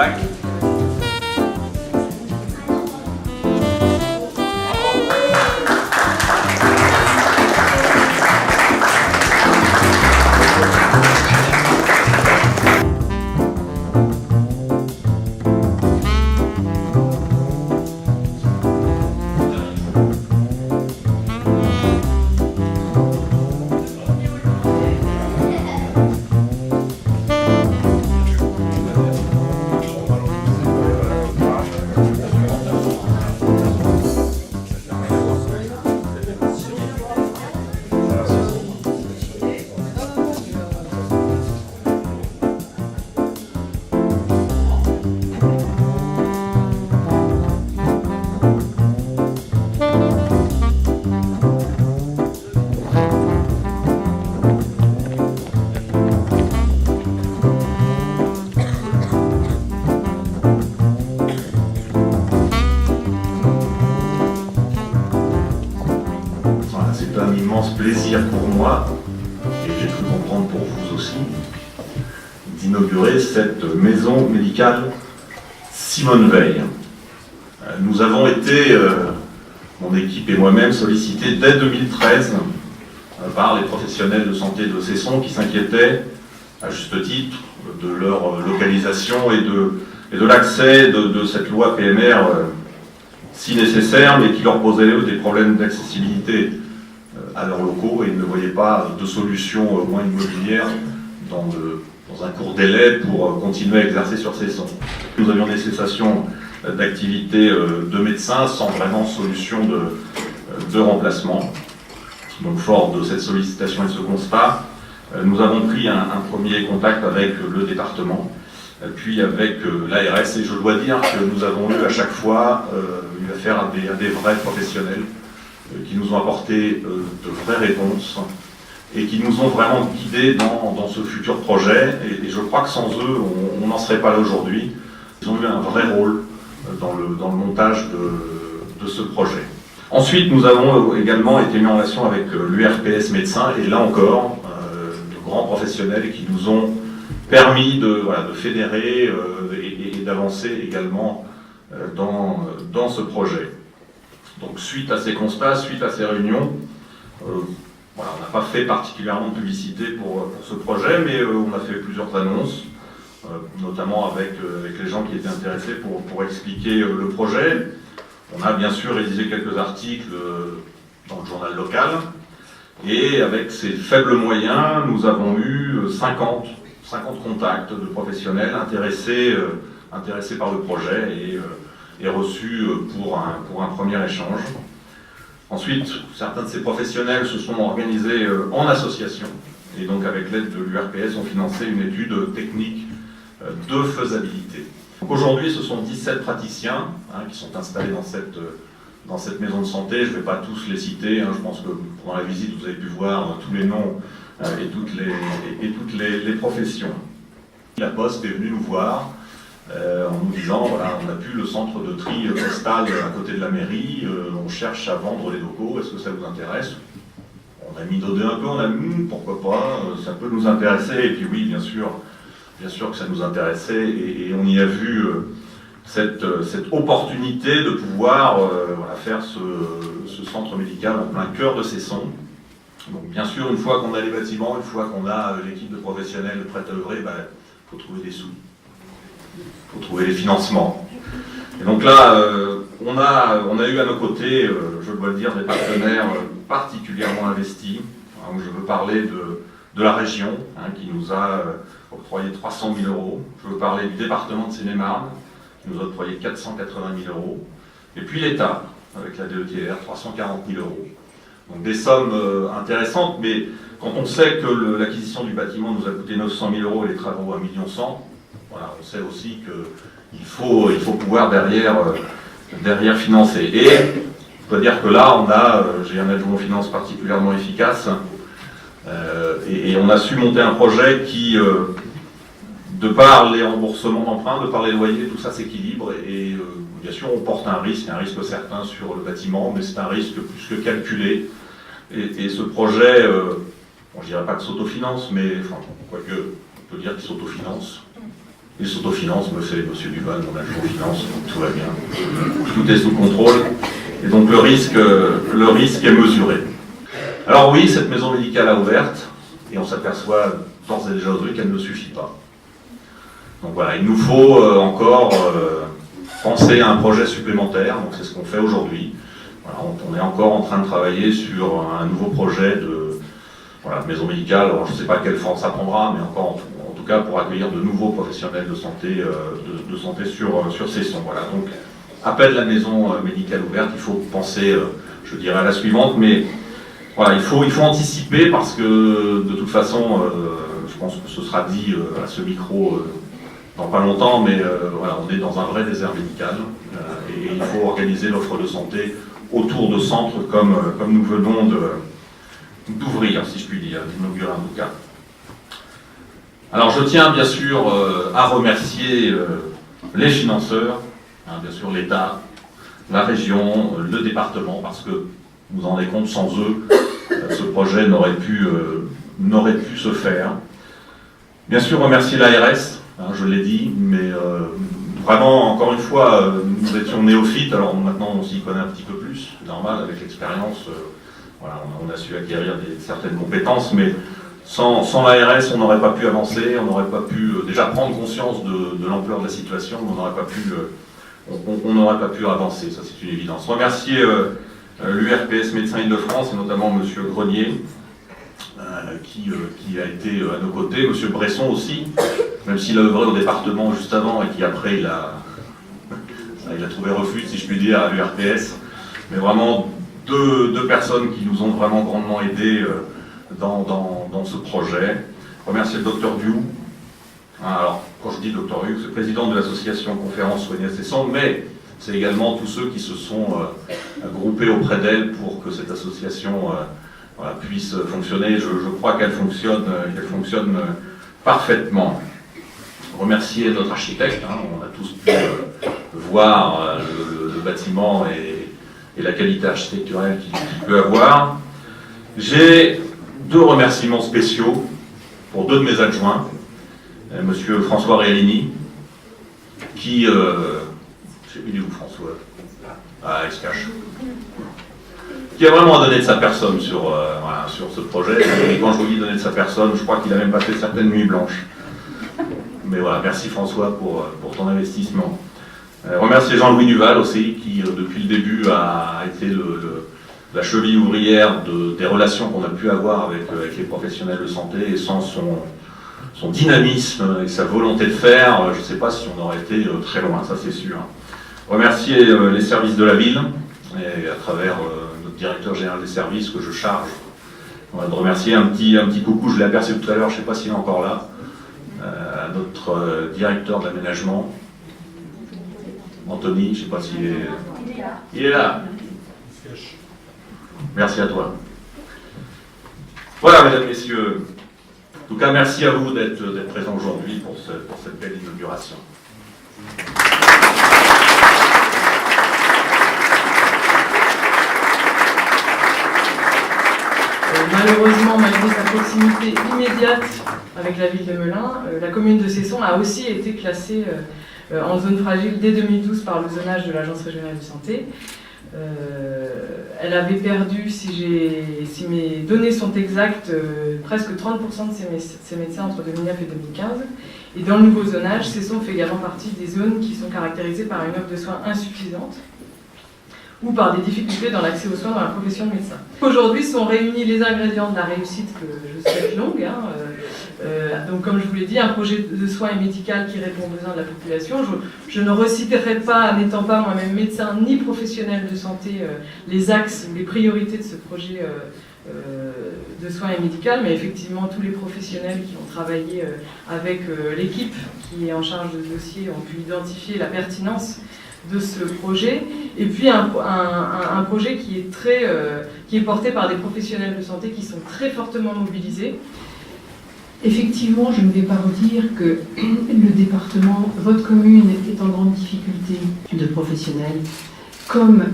bac. C'est un immense plaisir pour moi, et j'ai cru comprendre pour vous aussi, d'inaugurer cette maison médicale Simone Veil. Nous avons été, mon équipe et moi-même, sollicités dès 2013 par les professionnels de santé de Cesson qui s'inquiétaient, à juste titre, de leur localisation et de l'accès de cette loi PMR si nécessaire, mais qui leur posait des problèmes d'accessibilité à leurs locaux et ils ne voyaient pas de solution au moins immobilière dans un court délai pour continuer à exercer sur Cesson. Nous avions des cessations d'activité de médecins sans vraiment solution de remplacement. Donc fort de cette sollicitation et de ce constat, nous avons pris un premier contact avec le département, puis avec l'ARS, et je dois dire que nous avons eu à chaque fois eu affaire à des vrais professionnels qui nous ont apporté de vraies réponses et qui nous ont vraiment guidés dans ce futur projet. Et je crois que sans eux, on n'en serait pas là aujourd'hui. Ils ont eu un vrai rôle dans le montage de ce projet. Ensuite, nous avons également été mis en relation avec l'URPS Médecins, et là encore, de grands professionnels qui nous ont permis de fédérer et d'avancer également dans ce projet. Donc suite à ces constats, suite à ces réunions, on n'a pas fait particulièrement de publicité pour ce projet, mais on a fait plusieurs annonces, notamment avec les gens qui étaient intéressés pour expliquer le projet. On a bien sûr rédigé quelques articles dans le journal local, et avec ces faibles moyens, nous avons eu 50 contacts de professionnels intéressés par le projet et reçus pour un premier échange. Ensuite, certains de ces professionnels se sont organisés en association, et donc avec l'aide de l'URPS ont financé une étude technique de faisabilité. Aujourd'hui, ce sont 17 praticiens qui sont installés dans cette maison de santé. Je ne vais pas tous les citer, je pense que pendant la visite, vous avez pu voir tous les noms et toutes les professions. La Poste est venue nous voir en nous disant, voilà, on a pu le centre de tri postal à côté de la mairie, on cherche à vendre les locaux, est-ce que ça vous intéresse? On a minaudé un peu, on a dit pourquoi pas, ça peut nous intéresser, et puis oui, bien sûr que ça nous intéressait, et on y a vu cette opportunité de pouvoir faire ce centre médical en plein cœur de Cesson. Donc bien sûr, une fois qu'on a les bâtiments, une fois qu'on a l'équipe de professionnels prête à œuvrer, il faut trouver des sous. Il faut trouver les financements. Et donc là, on a eu à nos côtés, je dois le dire, des partenaires particulièrement investis. Je veux parler de la région, qui nous a octroyé 300 000 €. Je veux parler du département de Seine-et-Marne, qui nous a octroyé 480 000 €. Et puis l'État, avec la DETR, 340 000 €. Donc des sommes intéressantes, mais quand on sait que l'acquisition du bâtiment nous a coûté 900 000 € et les travaux 1,1 million, voilà, on sait aussi qu'il faut pouvoir derrière financer. Et je dois dire que là, j'ai un adjoint aux finances particulièrement efficace, et on a su monter un projet qui, de par les remboursements d'emprunts, de par les loyers, tout ça s'équilibre, et bien sûr on porte un risque certain sur le bâtiment, mais c'est un risque plus que calculé, et ce projet, je ne dirais pas que s'autofinance, mais enfin, quoique on peut dire qu'il s'autofinance. Il s'autofinance, c'est M. Duval, mon adjoint aux finances, donc tout va bien. Tout est sous contrôle. Et donc le risque est mesuré. Alors oui, cette maison médicale a ouverte, et on s'aperçoit d'ores et déjà aujourd'hui qu'elle ne suffit pas. Donc voilà, il nous faut encore penser à un projet supplémentaire, donc c'est ce qu'on fait aujourd'hui. Voilà, on est encore en train de travailler sur un nouveau projet de maison médicale. Alors, je ne sais pas quelle forme ça prendra, mais encore en tout cas pour accueillir de nouveaux professionnels de santé, sur Cesson. Voilà, donc appel la maison médicale ouverte, il faut penser, je dirais, à la suivante, mais voilà, il faut anticiper parce que de toute façon, je pense que ce sera dit à ce micro dans pas longtemps, mais voilà, on est dans un vrai désert médical et il faut organiser l'offre de santé autour de centres comme nous venons d'ouvrir, si je puis dire, d'inaugurer un bouquin. Alors je tiens bien sûr à remercier les financeurs, bien sûr l'État, la région, le département, parce que vous vous rendez compte, sans eux, ce projet n'aurait pu se faire. Bien sûr remercier l'ARS, je l'ai dit, mais vraiment, encore une fois, nous étions néophytes, alors maintenant on s'y connaît un petit peu plus, c'est normal, avec l'expérience, voilà, on a su acquérir certaines compétences, mais sans l'ARS, on n'aurait pas pu avancer, on n'aurait pas pu déjà prendre conscience de l'ampleur de la situation, mais on n'aurait pas pu avancer, ça c'est une évidence. Remercier l'URPS Médecins Île-de-France, et notamment M. Grenier, qui a été à nos côtés, M. Bresson aussi, même s'il a œuvré au département juste avant et qui après il a trouvé refuge, si je puis dire, à l'URPS. Mais vraiment deux personnes qui nous ont vraiment grandement aidés dans ce projet. Remercier le Dr Diou. Alors, quand je dis Dr Diou, c'est le président de l'association Conférence Soignée Cesson, mais c'est également tous ceux qui se sont groupés auprès d'elle pour que cette association puisse fonctionner. Je crois qu'elle fonctionne parfaitement. Remercier notre architecte, on a tous pu voir le bâtiment et la qualité architecturale qu'il peut avoir. J'ai deux remerciements spéciaux pour deux de mes adjoints, Monsieur François Réalini, qui... je sais plus où François. Ah, il se cache. Qui a vraiment donné de sa personne sur ce projet. Et quand je vous dis donner de sa personne, je crois qu'il a même pas fait certaines nuits blanches. Mais voilà, merci François pour ton investissement. Remercier Jean-Louis Duval aussi, qui depuis le début a été la cheville ouvrière des relations qu'on a pu avoir avec les professionnels de santé, et sans son dynamisme et sa volonté de faire, je ne sais pas si on aurait été très loin, ça c'est sûr. Remercier les services de la ville, et à travers notre directeur général des services que je charge, de remercier un petit coucou, je l'ai aperçu tout à l'heure, je ne sais pas s'il est encore là, à notre directeur de l'aménagement, Anthony, je ne sais pas s'il est... Il est là. Merci à toi. Voilà, mesdames, messieurs. En tout cas, merci à vous d'être présents aujourd'hui pour cette belle inauguration. Malheureusement, malgré sa proximité immédiate avec la ville de Melun, la commune de Cesson a aussi été classée en zone fragile dès 2012 par le zonage de l'Agence régionale de santé. Elle avait perdu, si mes données sont exactes, presque 30% de ses médecins entre 2009 et 2015. Et dans le nouveau zonage, Cesson fait également partie des zones qui sont caractérisées par une offre de soins insuffisante ou par des difficultés dans l'accès aux soins dans la profession de médecin. Aujourd'hui sont réunis les ingrédients de la réussite que je souhaite longue. Donc comme je vous l'ai dit, un projet de soins et médical qui répond aux besoins de la population. Je ne reciterai pas, n'étant pas moi-même médecin ni professionnel de santé, les axes ou les priorités de ce projet de soins et médical, mais effectivement tous les professionnels qui ont travaillé avec l'équipe qui est en charge de ce dossier ont pu identifier la pertinence de ce projet, et puis un projet qui est porté par des professionnels de santé qui sont très fortement mobilisés. Effectivement, je ne vais pas vous dire que le département, votre commune est en grande difficulté de professionnels, comme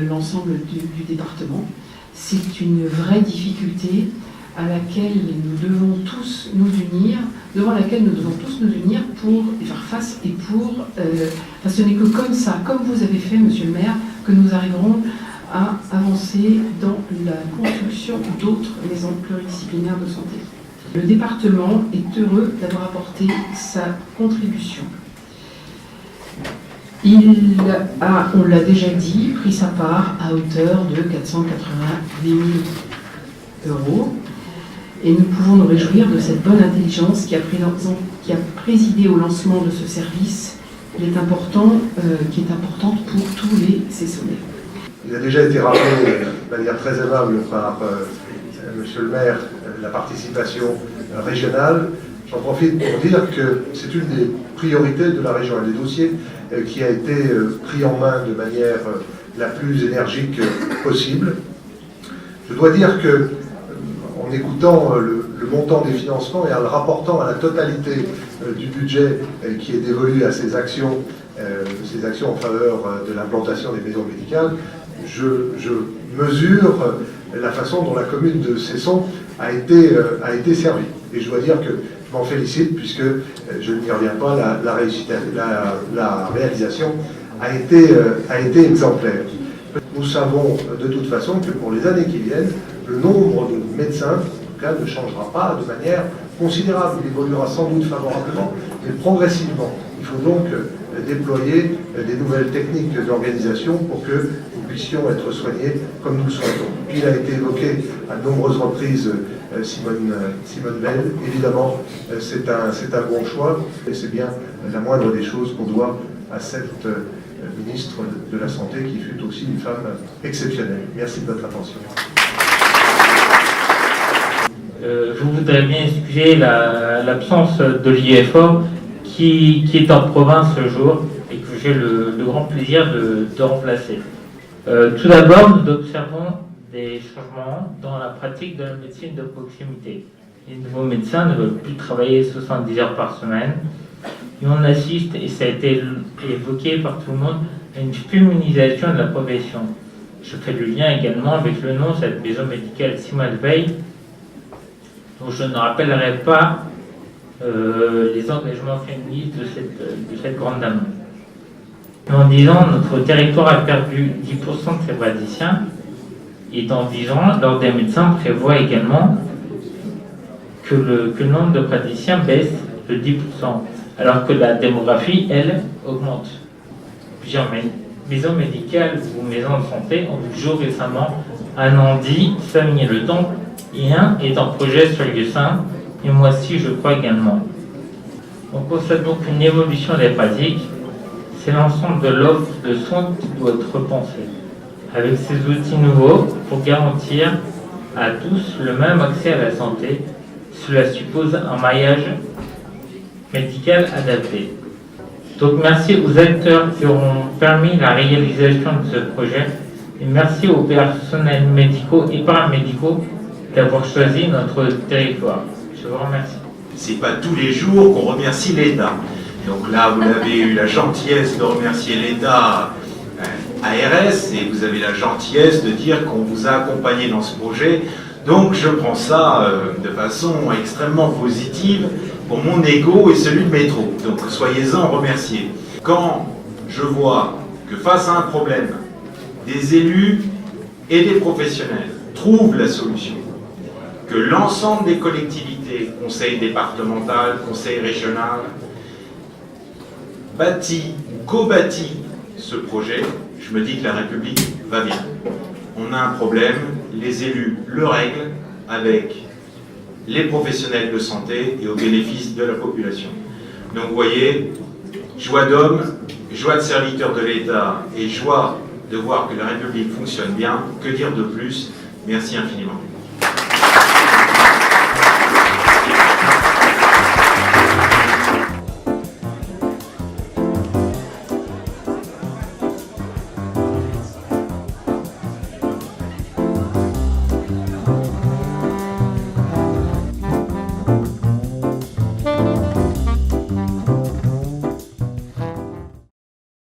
l'ensemble du département. C'est une vraie difficulté. à laquelle nous devons tous nous unir, devant laquelle nous devons tous nous unir pour y faire face et pour... ce n'est que comme ça, comme vous avez fait, Monsieur le maire, que nous arriverons à avancer dans la construction d'autres maisons pluridisciplinaires de santé. Le département est heureux d'avoir apporté sa contribution. Il a, on l'a déjà dit, pris sa part à hauteur de 488 000 €. Et nous pouvons nous réjouir de cette bonne intelligence qui a présidé au lancement de ce service, qui est importante pour tous les Cessonnais. Il a déjà été rappelé de manière très aimable par Monsieur le maire la participation régionale. J'en profite pour dire que c'est une des priorités de la région, un des dossiers qui a été pris en main de manière la plus énergique possible. Je dois dire que, en écoutant le montant des financements et en le rapportant à la totalité du budget qui est dévolu à ces actions en faveur de l'implantation des maisons médicales, je mesure la façon dont la commune de Cesson a été servie. Et je dois dire que je m'en félicite puisque, je n'y reviens pas, la réalisation a été exemplaire. Nous savons de toute façon que pour les années qui viennent, le nombre de médecins, en tout cas, ne changera pas de manière considérable. Il évoluera sans doute favorablement, mais progressivement. Il faut donc déployer des nouvelles techniques d'organisation pour que nous puissions être soignés comme nous le souhaitons. Puis il a été évoqué à de nombreuses reprises Simone Veil. Évidemment, c'est un bon choix et c'est bien la moindre des choses qu'on doit à cette ministre de la Santé qui fut aussi une femme exceptionnelle. Merci de votre attention. Je voudrais bien excuser l'absence de l'IFO qui est en province ce jour et que j'ai le grand plaisir de remplacer. Tout d'abord, nous observons des changements dans la pratique de la médecine de proximité. Les nouveaux médecins ne veulent plus travailler 70 heures par semaine et on assiste, et ça a été évoqué par tout le monde, à une féminisation de la profession. Je fais le lien également avec le nom de cette maison médicale Simone Veil, dont je ne rappellerai pas les engagements féministes de cette grande dame. En 10 ans, notre territoire a perdu 10% de ses praticiens, et dans 10 ans, l'Ordre des médecins prévoit également que le nombre de praticiens baisse de 10%, alors que la démographie, elle, augmente. Plusieurs maisons médicales ou maisons de santé ont vu jour récemment à Nandy, Savigny-le-Temple, et un est en projet sur Lieu-Saint, et moi aussi je crois également. On constate donc une évolution des pratiques, c'est l'ensemble de l'offre de soins qui doit être repensé, avec ces outils nouveaux pour garantir à tous le même accès à la santé. Cela suppose un maillage médical adapté. Donc merci aux acteurs qui auront permis la réalisation de ce projet et merci aux personnels médicaux et paramédicaux d'avoir choisi notre territoire. Je vous remercie. C'est pas tous les jours qu'on remercie l'État. Donc là, vous avez eu la gentillesse de remercier l'État ARS et vous avez la gentillesse de dire qu'on vous a accompagné dans ce projet. Donc je prends ça de façon extrêmement positive pour mon ego et celui de mes troupes. Donc soyez-en remerciés. Quand je vois que face à un problème, des élus et des professionnels trouvent la solution, que l'ensemble des collectivités, conseil départemental, conseil régional, bâtit ou co-bâtit ce projet, je me dis que la République va bien. On a un problème, les élus le règlent avec les professionnels de santé et au bénéfice de la population. Donc vous voyez, joie d'homme, joie de serviteur de l'État et joie de voir que la République fonctionne bien. Que dire de plus? Merci infiniment.